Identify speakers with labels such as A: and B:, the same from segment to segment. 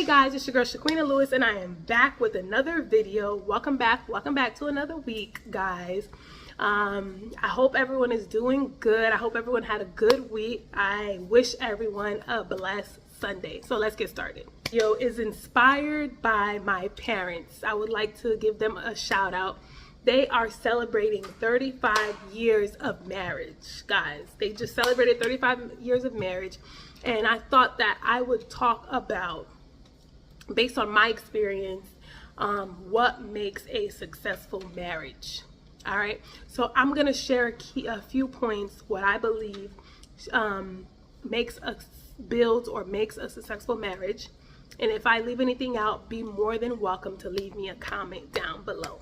A: Hey guys, it's your girl Shaquina Lewis and I am back with another video. Welcome back to another week, guys. I hope everyone is doing good. I hope everyone had a good week. I wish everyone a blessed Sunday. So let's get started. Video is inspired by my parents. I would like to give them a shout out. They are celebrating 35 years of marriage, guys. They just celebrated 35 years of marriage, and I thought that I would talk about, based on my experience, what makes a successful marriage. All right, so I'm gonna share a few points what I believe makes a successful marriage, and if I leave anything out, be more than welcome to leave me a comment down below.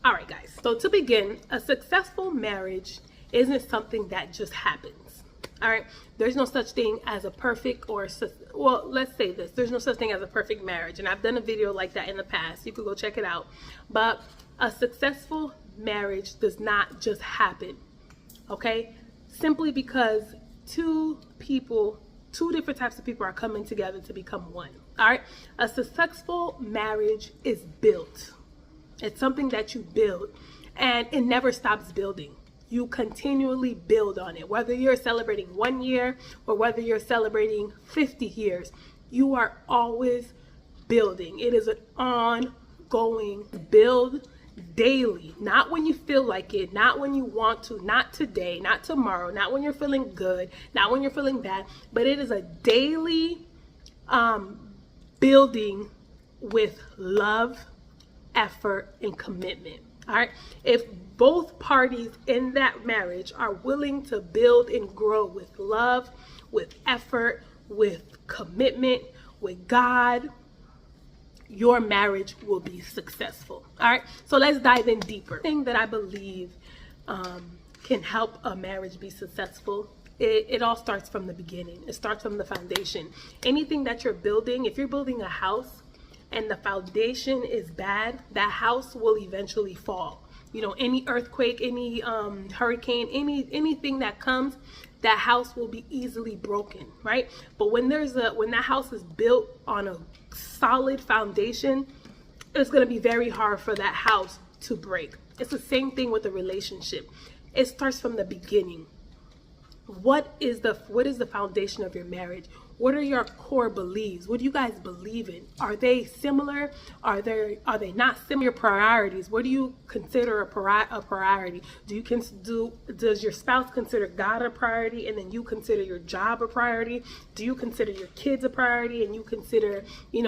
A: All right, guys, so to begin, a successful marriage isn't something that just happens. All right, there's no such thing as a perfect, well, let's say this, there's no such thing as a perfect marriage, and I've done a video like that in the past. You could go check it out. But a successful marriage does not just happen, okay? Simply because two different types of people are coming together to become one. All right, a successful marriage is built. It's something that you build, and it never stops building. You continually build on it. Whether you're celebrating 1 year or whether you're celebrating 50 years, you are always building. It is an ongoing build daily, not when you feel like it, not when you want to, not today, not tomorrow, not when you're feeling good, not when you're feeling bad, but it is a daily building with love, effort, and commitment. All right, if both parties in that marriage are willing to build and grow with love, with effort, with commitment, with God, your marriage will be successful. All right, so let's dive in deeper. The thing that I believe can help a marriage be successful, it all starts from the beginning. It starts from the foundation. Anything that you're building, if you're building a house and the foundation is bad, that house will eventually fall. You know, any earthquake, any hurricane, anything that comes, that house will be easily broken, right? But when that house is built on a solid foundation, it's going to be very hard for that house to break. It's the same thing with a relationship. It starts from the beginning. What is the foundation of your marriage? What are your core beliefs? What do you guys believe in? Are they similar? Are they not similar? Priorities. What do you consider a priority? Does your spouse consider God a priority, and then you consider your job a priority? Do you consider your kids a priority, and you consider,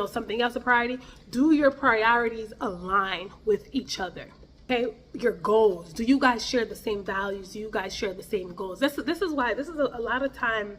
A: something else a priority? Do your priorities align with each other? Okay, your goals. Do you guys share the same values? Do you guys share the same goals? This is why a lot of time,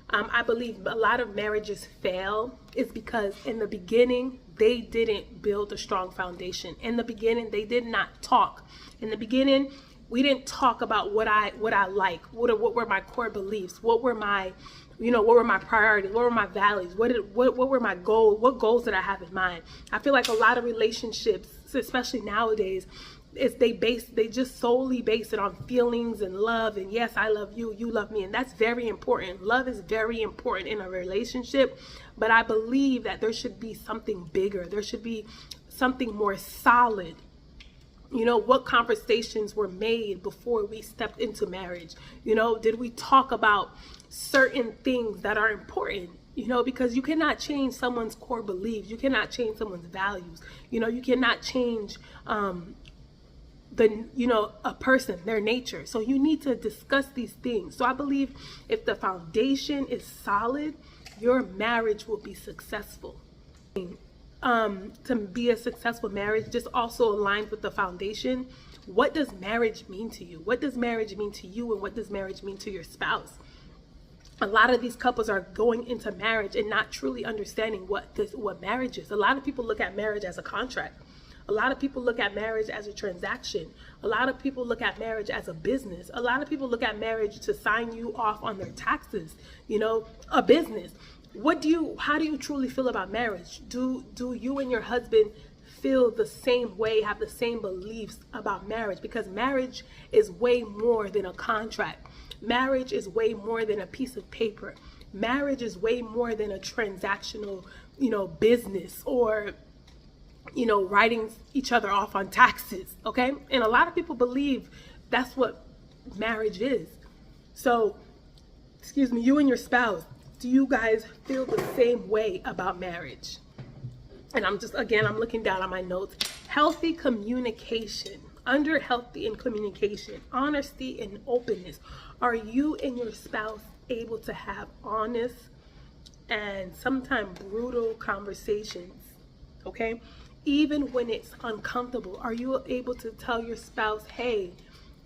A: I believe a lot of marriages fail is because in the beginning, they didn't build a strong foundation. In the beginning, they did not talk. In the beginning, we didn't talk about what I like, what were my core beliefs, what were my priorities, what were my values, what were my goals, what goals did I have in mind? I feel like a lot of relationships, especially nowadays, they just solely base it on feelings and love, and yes, I love you, you love me, and that's very important. Love is very important in a relationship, but I believe that there should be something bigger. There should be something more solid. What conversations were made before we stepped into marriage? Did we talk about certain things that are important? Because you cannot change someone's core beliefs. You cannot change someone's values. You cannot change a person, their nature. So you need to discuss these things. So I believe if the foundation is solid, your marriage will be successful. To be a successful marriage, just also aligned with the foundation. What does marriage mean to you? What does marriage mean to you, and what does marriage mean to your spouse? A lot of these couples are going into marriage and not truly understanding what marriage is. A lot of people look at marriage as a contract. A lot of people look at marriage as a transaction. A lot of people look at marriage as a business. A lot of people look at marriage to sign you off on their taxes, a business. How do you truly feel about marriage? Do you and your husband feel the same way, have the same beliefs about marriage? Because marriage is way more than a contract. Marriage is way more than a piece of paper. Marriage is way more than a transactional business, or writing each other off on taxes. Okay. And a lot of people believe that's what marriage is. So, you and your spouse, do you guys feel the same way about marriage? And I'm looking down on my notes. Healthy communication. Under healthy and communication, honesty and openness. Are you and your spouse able to have honest and sometimes brutal conversations? Okay? Even when it's uncomfortable, are you able to tell your spouse, hey,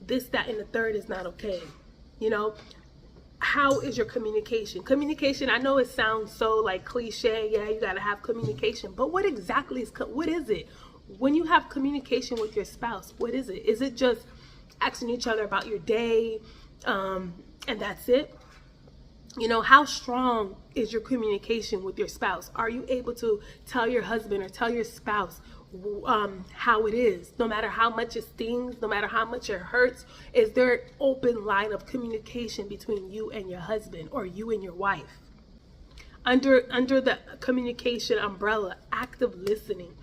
A: this, that, and the third is not okay? How is your communication? Communication, I know it sounds so like cliche. Yeah, you got to have communication. But what exactly what is it? When you have communication with your spouse, what is it? Is it just asking each other about your day, and that's it? How strong is your communication with your spouse? Are you able to tell your husband or tell your spouse how it is, no matter how much it stings, no matter how much it hurts? Is there an open line of communication between you and your husband, or you and your wife? Under the communication umbrella, active listening.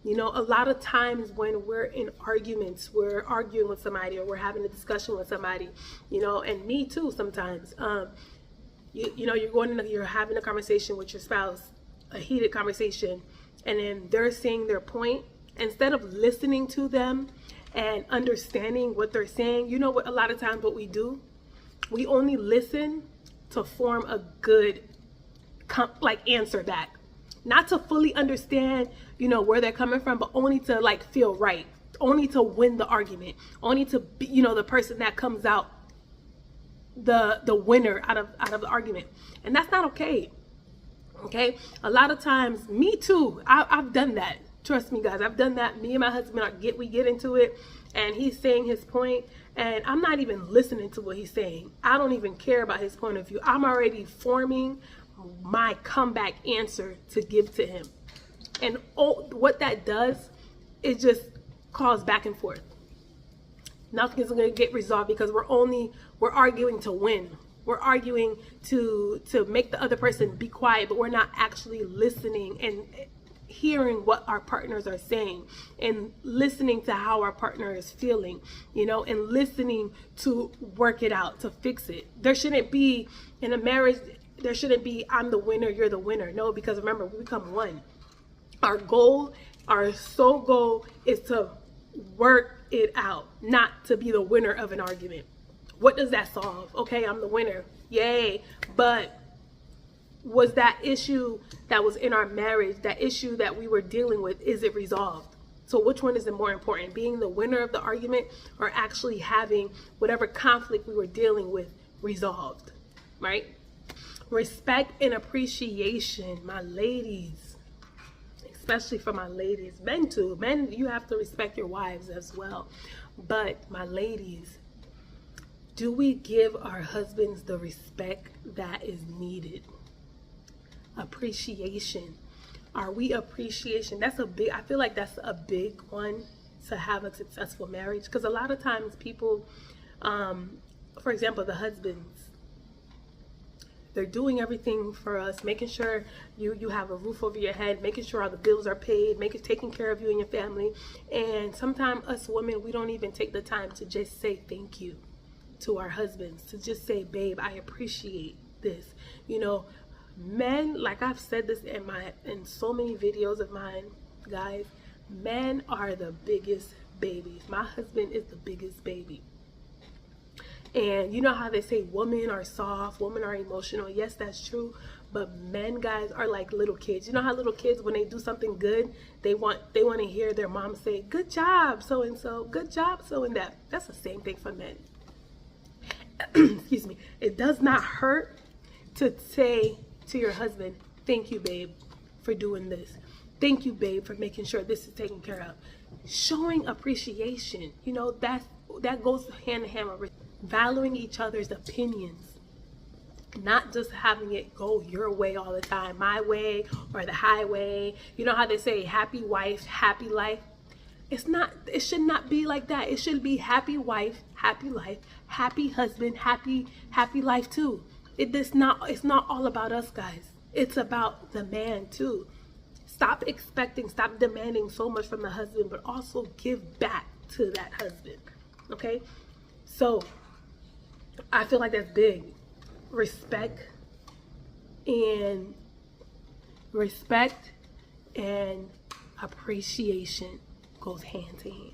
A: A lot of times when we're in arguments, we're arguing with somebody, or we're having a discussion with somebody, and me too sometimes. You're having a conversation with your spouse, a heated conversation, and then they're saying their point. Instead of listening to them and understanding what they're saying, what a lot of times what we do, we only listen to form a good answer back. Not to fully understand, where they're coming from, but only to feel right, only to win the argument, only to be, the person that comes out the winner out of the argument. And that's not okay. Okay. A lot of times, me too, I've done that. Trust me, guys, I've done that. Me and my husband we get into it, and he's saying his point, and I'm not even listening to what he's saying. I don't even care about his point of view. I'm already forming my comeback answer to give to him. And what that does is just cause back and forth. Nothing is going to get resolved, because we're arguing to win. We're arguing to make the other person be quiet, but we're not actually listening and hearing what our partners are saying, and listening to how our partner is feeling, and listening to work it out, to fix it. There shouldn't be, in a marriage, I'm the winner, you're the winner. No, because remember, we become one. Our sole goal is to work it out, not to be the winner of an argument. What does that solve? Okay, I'm the winner. Yay. But was that issue that was in our marriage, that issue that we were dealing with, is it resolved? So which one is it more important? Being the winner of the argument, or actually having whatever conflict we were dealing with resolved, right? Respect and appreciation, my ladies, especially for my ladies. Men too. Men, you have to respect your wives as well. But my ladies, do we give our husbands the respect that is needed? Appreciation. Are we appreciation? I feel like that's a big one to have a successful marriage. Because a lot of times people, for example, the husbands, they're doing everything for us, making sure you have a roof over your head, making sure all the bills are paid, taking care of you and your family. And sometimes us women, we don't even take the time to just say thank you to our husbands, to just say, babe, I appreciate this. Men, like I've said this in so many videos of mine, guys, men are the biggest babies. My husband is the biggest baby. And you know how they say women are soft, women are emotional. Yes, that's true. But men, guys, are like little kids. You know how little kids, when they do something good, they want to hear their mom say, good job, so and so, good job, so and that. That's the same thing for men. Excuse me. It does not hurt to say to your husband, thank you, babe, for doing this. Thank you, babe, for making sure this is taken care of. Showing appreciation, that goes hand in hand with valuing each other's opinions, not just having it go your way all the time, my way or the highway. You know how they say happy wife, happy life? It should not be like that. It should be happy wife, happy life, happy husband, happy life too. It's not all about us, guys. It's about the man too. Stop expecting, stop demanding so much from the husband, but also give back to that husband. Okay? So I feel like that's big. Respect and appreciation goes hand to hand.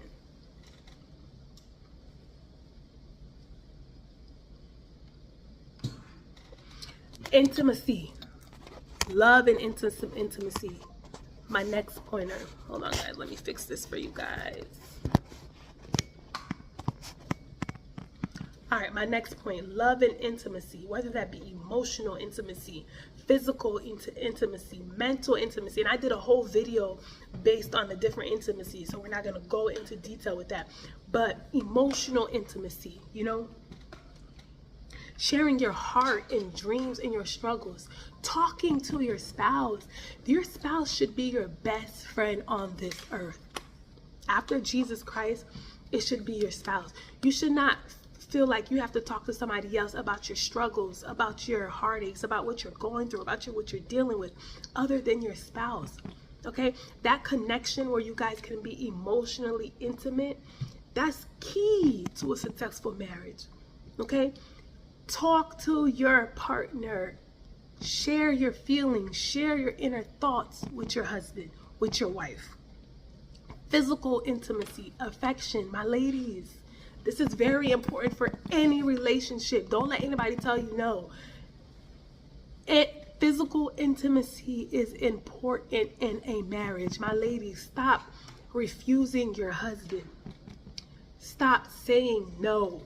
A: Intimacy. Love and intimacy. My next pointer. Hold on, guys. Let me fix this for you guys. All right, my next point. Love and intimacy. Whether that be emotional intimacy, physical intimacy, mental intimacy. And I did a whole video based on the different intimacies, so we're not going to go into detail with that. But emotional intimacy, you know, sharing your heart and dreams and your struggles, talking to your spouse. Your spouse should be your best friend on this earth. After Jesus Christ, it should be your spouse. You should not feel like you have to talk to somebody else about your struggles, about your heartaches, about what you're going through, about what you're dealing with, other than your spouse. Okay? That connection where you guys can be emotionally intimate, that's key to a successful marriage. Okay? Talk to your partner. Share your feelings, share your inner thoughts with your husband, with your wife. Physical intimacy, affection. My ladies, this is very important for any relationship. Don't let anybody tell you no. Physical intimacy is important in a marriage. My ladies, stop refusing your husband. Stop saying no.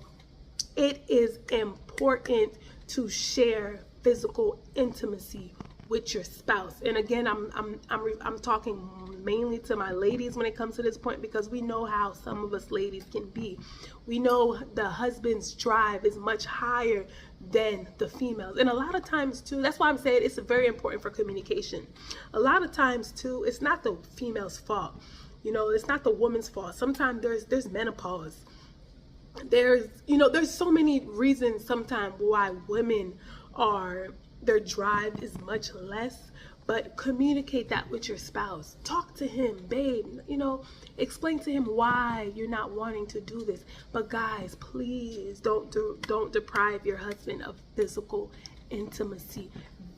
A: It is important to share physical intimacy with your spouse. And again, I'm talking mainly to my ladies when it comes to this point, because we know how some of us ladies can be. We know the husband's drive is much higher than the females, and a lot of times too, that's why I'm saying it's very important for communication. A lot of times too, it's not the female's fault. You know, it's not the woman's fault. Sometimes there's menopause. There's so many reasons sometimes why women their drive is much less. But communicate that with your spouse. Talk to him, babe, explain to him why you're not wanting to do this. But guys, please don't deprive your husband of physical intimacy.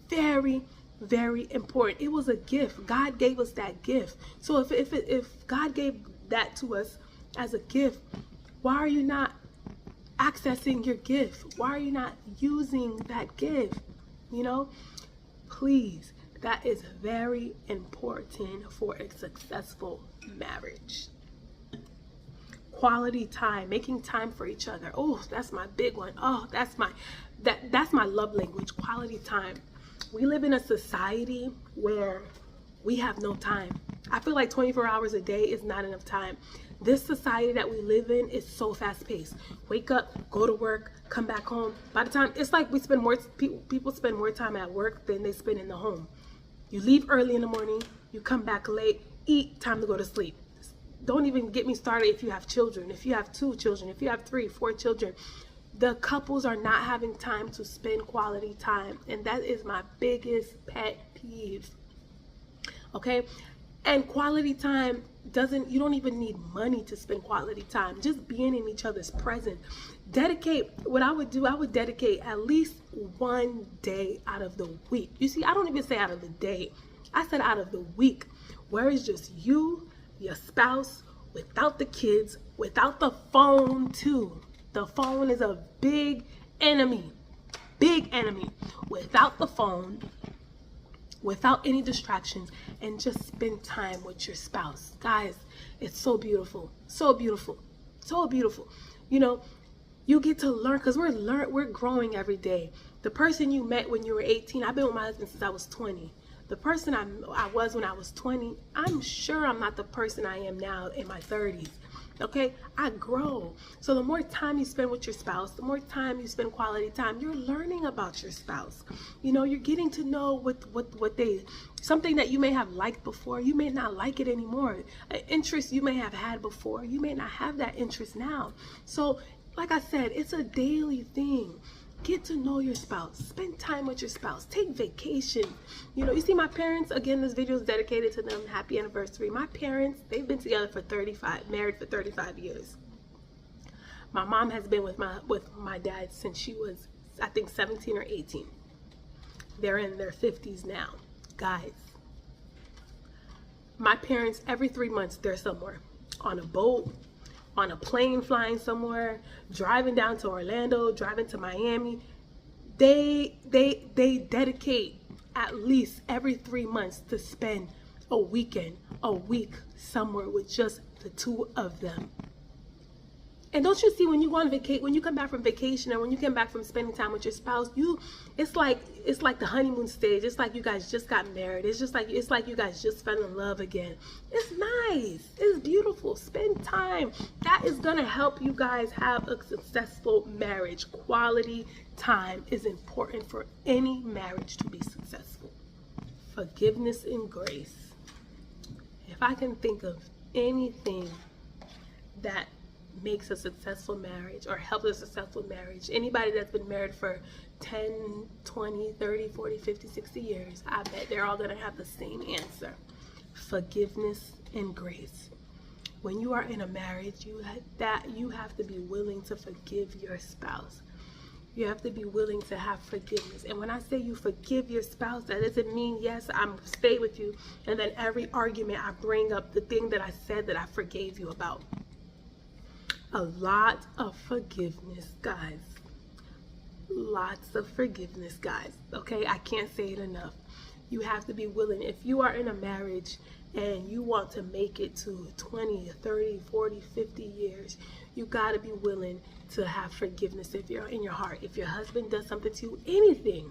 A: Very, very important. It was a gift. God gave us that gift. So if God gave that to us as a gift, why are you not accessing your gift? Why are you not using that gift? Please, that is very important for a successful marriage. Quality time, making time for each other. Oh, that's my big one. Oh, that's my love language, quality time. We live in a society where we have no time. I feel like 24 hours a day is not enough time. This society that we live in is so fast paced. Wake up, go to work, come back home. By the time, it's like people spend more time at work than they spend in the home. You leave early in the morning, you come back late, eat, time to go to sleep. Don't even get me started if you have children, if you have 2 children, if you have 3, 4 children. The couples are not having time to spend quality time, and that is my biggest pet peeve. Okay? And quality time you don't even need money to spend quality time. Just being in each other's presence. What I would do, I would dedicate at least 1 day out of the week. You see, I don't even say out of the day. I said out of the week, where it's just you, your spouse, without the kids, without the phone too. The phone is a big enemy. Big enemy. Without the phone, without any distractions, and just spend time with your spouse. Guys, it's so beautiful. So beautiful. So beautiful. You get to learn, because we're growing every day. The person you met when you were 18, I've been with my husband since I was 20. The person I was when I was 20, I'm sure I'm not the person I am now in my 30s. Okay, I grow. So the more time you spend with your spouse, the more time you spend quality time, you're learning about your spouse. You're getting to know what something that you may have liked before, you may not like it anymore. An interest you may have had before, you may not have that interest now. So like I said, it's a daily thing. Get to know your spouse. Spend time with your spouse. Take vacation. You know, you see my parents, again, this video is dedicated to them. Happy anniversary. My parents, they've been together for married for 35 years. My mom has been with my dad since she was, I think, 17 or 18. They're in their 50s now. Guys, my parents, every 3 months, they're somewhere. On a boat, on a plane flying somewhere, driving down to Orlando, driving to Miami. They dedicate at least every 3 months to spend a week somewhere with just the two of them. And don't you see, when you go on vacation, when you come back from vacation, and when you come back from spending time with your spouse, it's like the honeymoon stage. It's like you guys just got married. It's like you guys just fell in love again. It's nice. It's beautiful. Spend time. That is gonna help you guys have a successful marriage. Quality time is important for any marriage to be successful. Forgiveness and grace. If I can think of anything that makes a successful marriage or helps a successful marriage, anybody that's been married for 10, 20, 30, 40, 50, 60 years, I bet they're all going to have the same answer. Forgiveness and grace. When you are in a marriage, you have to be willing to forgive your spouse. You have to be willing to have forgiveness. And when I say you forgive your spouse, that doesn't mean, yes, I'm stay with you, and then every argument I bring up the thing that I said that I forgave you about. A lot of forgiveness, guys. Lots of forgiveness, guys. Okay, I can't say it enough. You have to be willing. If you are in a marriage and you want to make it to 20, 30, 40, 50 years, you got to be willing to have forgiveness if you're in your heart. If your husband does something to you, anything,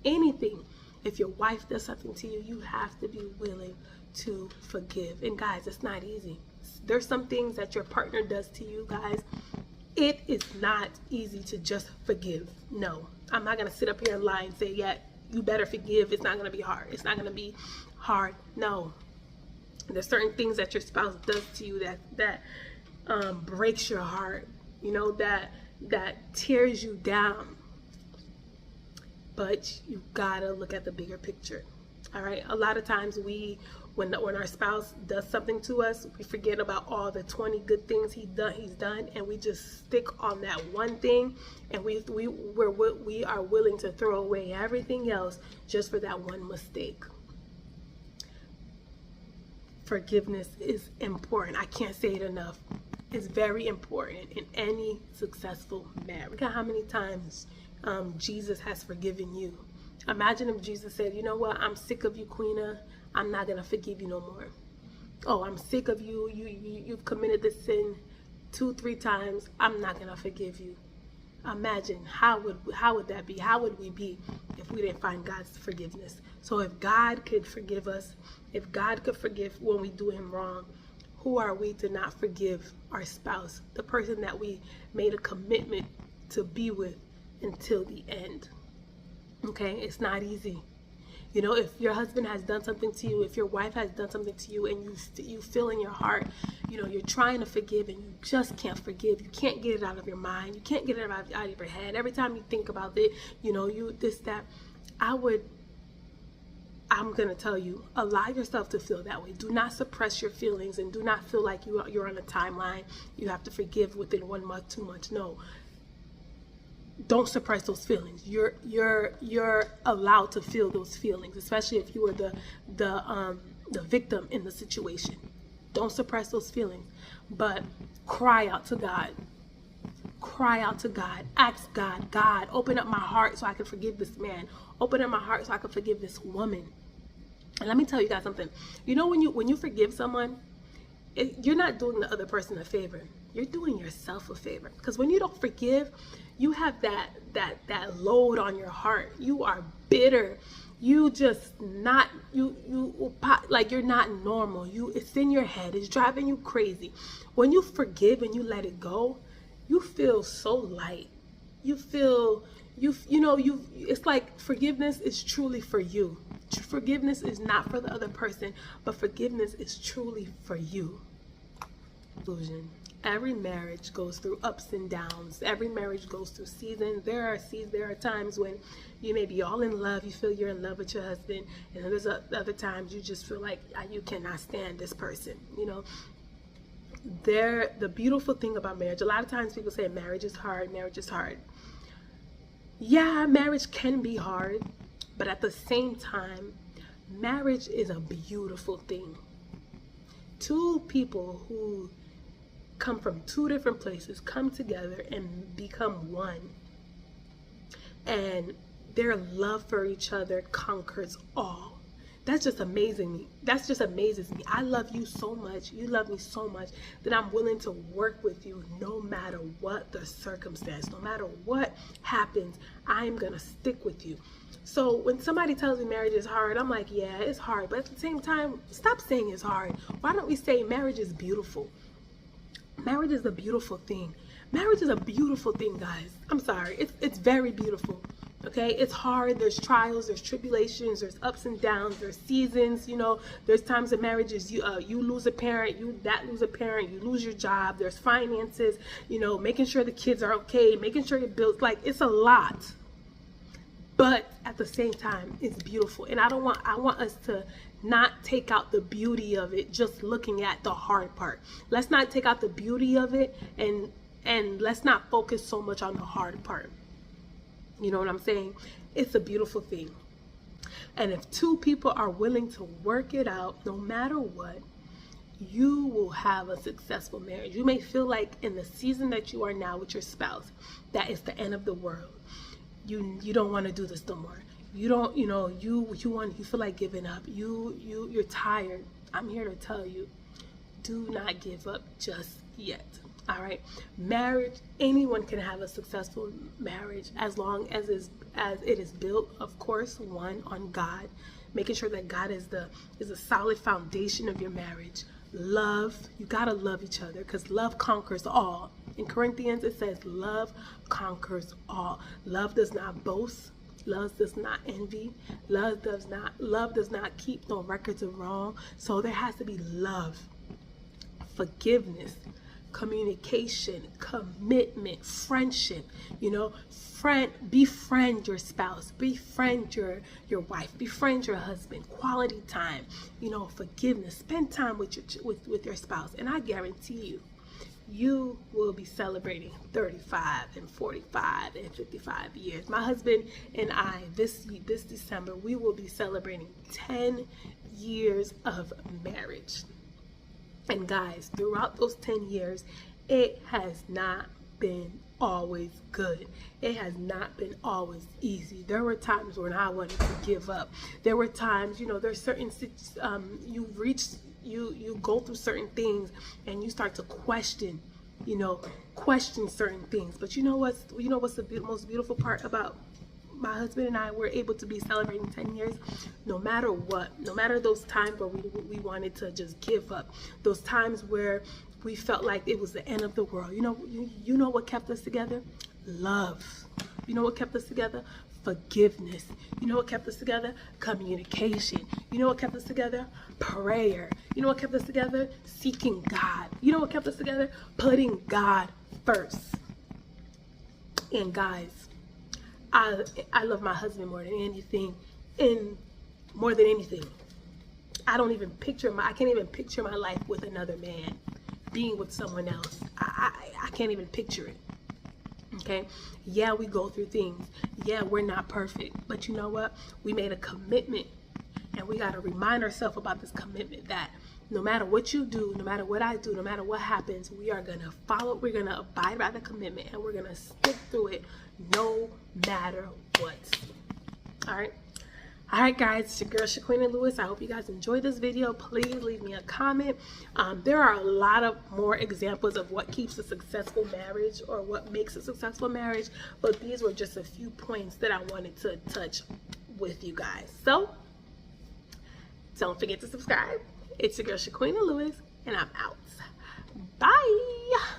A: anything. If your wife does something to you, you have to be willing to forgive. And guys, it's not easy. There's some things that your partner does to you, guys. It is not easy to just forgive. No, I'm not going to sit up here and lie and say, yeah, you better forgive. It's not going to be hard. It's not going to be hard. No. There's certain things that your spouse does to you that breaks your heart, that tears you down. But you gotta look at the bigger picture. All right. A lot of times when our spouse does something to us, we forget about all the 20 good things he's done, and we just stick on that one thing, and we are willing to throw away everything else just for that one mistake. Forgiveness is important. I can't say it enough. It's very important in any successful marriage. Look at how many times Jesus has forgiven you. Imagine if Jesus said, you know what, I'm sick of you, Queena. I'm not going to forgive you no more. Oh, I'm sick of you. You've committed this sin 2-3 times. I'm not going to forgive you. Imagine how would that be? How would we be if we didn't find God's forgiveness? So if God could forgive us, if God could forgive when we do him wrong, who are we to not forgive our spouse, the person that we made a commitment to be with until the end? Okay, it's not easy. If your husband has done something to you, if your wife has done something to you, and you feel in your heart, you're trying to forgive and you just can't forgive. You can't get it out of your mind. You can't get it out of your head. Every time you think about it, I'm going to tell you, allow yourself to feel that way. Do not suppress your feelings, and do not feel like you're on a timeline. You have to forgive within 1 month, 2 months. No. Don't suppress those feelings. You're allowed to feel those feelings, especially if you were the victim in the situation. Don't suppress those feelings, but cry out to God. Cry out to God. Ask God, God, open up my heart so I can forgive this man. Open up my heart so I can forgive this woman. And let me tell you guys something. When you forgive someone, you're not doing the other person a favor. You're doing yourself a favor. Because when you don't forgive, you have that load on your heart. You are bitter. You just not, like you're not normal. It's in your head. It's driving you crazy. When you forgive and you let it go, you feel so light. You feel, it's like forgiveness is truly for you. Forgiveness is not for the other person, but forgiveness is truly for you. Conclusion. Every marriage goes through ups and downs. Every marriage goes through seasons. There are times when you may be all in love, you feel you're in love with your husband, and then there's other times you just feel like you cannot stand this person. You know, the beautiful thing about marriage, a lot of times people say marriage is hard, marriage is hard. Yeah, marriage can be hard, but at the same time, marriage is a beautiful thing. Two people who come from two different places come together and become one, and their love for each other conquers all. That's just amazing me. That just amazes me. I love you so much, you love me so much, that I'm willing to work with you no matter what the circumstance, no matter what happens. I'm gonna stick with you. So when somebody tells me marriage is hard, I'm like, yeah, it's hard, but at the same time, stop saying it's hard. Why don't we say marriage is beautiful? Marriage is a beautiful thing. Marriage is a beautiful thing, guys. I'm sorry. It's very beautiful. Okay? It's hard. There's trials, there's tribulations, there's ups and downs, there's seasons, you know. There's times in marriages you lose a parent, you lose a parent, you lose your job. There's finances, you know, making sure the kids are okay, making sure it builds, like, it's a lot. But at the same time, it's beautiful. And I want us to not take out the beauty of it just looking at the hard part. Let's not take out the beauty of it, and let's not focus so much on the hard part. You know what I'm saying? It's a beautiful thing. And if two people are willing to work it out, no matter what, you will have a successful marriage. You may feel like in the season that you are now with your spouse, that is the end of the world. You don't want to do this no more. You don't, you know, you feel like giving up. You're tired. I'm here to tell you, do not give up just yet. All right. Marriage, anyone can have a successful marriage as long as it is built, of course, one, on God, making sure that God is a solid foundation of your marriage. Love, you gotta love each other, because love conquers all. In Corinthians it says love conquers all. Love does not boast. Love does not envy. Love does not keep no records of wrong. So there has to be love, forgiveness, communication, commitment, friendship. You know, befriend your spouse, befriend your wife, befriend your husband, quality time, you know, forgiveness, spend time with your spouse, and I guarantee you will be celebrating 35 and 45 and 55 years. My husband and I, this December, we will be celebrating 10 years of marriage. And guys, throughout those 10 years, it has not been always good. It has not been always easy. There were times when I wanted to give up. There were times, you know, there's certain you go through certain things and you start to question certain things. But you know what's the most beautiful part about my husband and I? We're able to be celebrating 10 years no matter what, no matter those times where we wanted to just give up, those times where we felt like it was the end of the world. You know what kept us together? Love. You know what kept us together? Forgiveness. You know what kept us together? Communication. You know what kept us together? Prayer. You know what kept us together? Seeking God. You know what kept us together? Putting God first. And guys, I love my husband more than anything. I can't even picture my life with another man, being with someone else. I can't even picture it. Okay? Yeah, we go through things. Yeah, we're not perfect. But you know what? We made a commitment, and we got to remind ourselves about this commitment that no matter what you do, no matter what I do, no matter what happens, we are going to follow, we're going to abide by the commitment, and we're going to stick through it no matter what. All right? All right, guys, it's your girl, Shaquina Lewis. I hope you guys enjoyed this video. Please leave me a comment. There are a lot of more examples of what keeps a successful marriage or what makes a successful marriage, but these were just a few points that I wanted to touch with you guys. So, don't forget to subscribe. It's your girl, Shaquina Lewis, and I'm out. Bye.